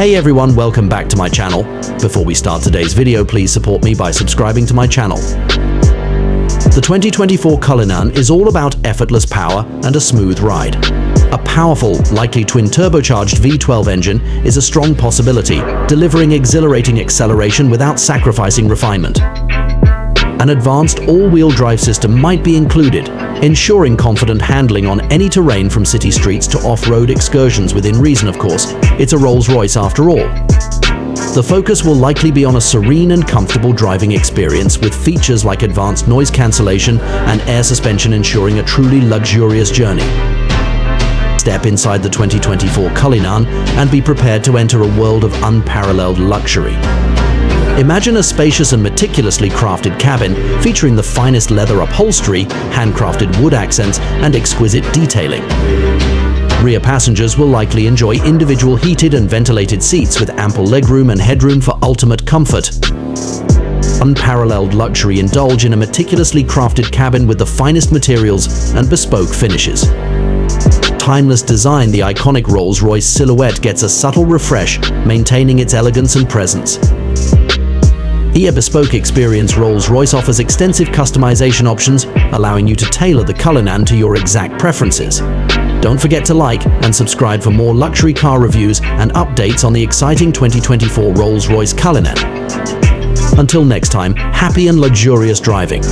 Hey everyone, welcome back to my channel. Before we start today's video, please support me by subscribing to my channel. The 2024 Cullinan is all about effortless power and a smooth ride. A powerful, likely twin-turbocharged V12 engine is a strong possibility, delivering exhilarating acceleration without sacrificing refinement. An advanced all-wheel drive system might be included, ensuring confident handling on any terrain from city streets to off-road excursions within reason, of course. It's a Rolls-Royce after all. The focus will likely be on a serene and comfortable driving experience with features like advanced noise cancellation and air suspension ensuring a truly luxurious journey. Step inside the 2024 Cullinan and be prepared to enter a world of unparalleled luxury. Imagine a spacious and meticulously crafted cabin featuring the finest leather upholstery, handcrafted wood accents, and exquisite detailing. Rear passengers will likely enjoy individual heated and ventilated seats with ample legroom and headroom for ultimate comfort. Unparalleled luxury. Indulge in a meticulously crafted cabin with the finest materials and bespoke finishes. Timeless design. The iconic Rolls-Royce silhouette gets a subtle refresh, maintaining its elegance and presence. Here, Bespoke Experience Rolls-Royce offers extensive customization options, allowing you to tailor the Cullinan to your exact preferences. Don't forget to like and subscribe for more luxury car reviews and updates on the exciting 2024 Rolls-Royce Cullinan. Until next time, happy and luxurious driving.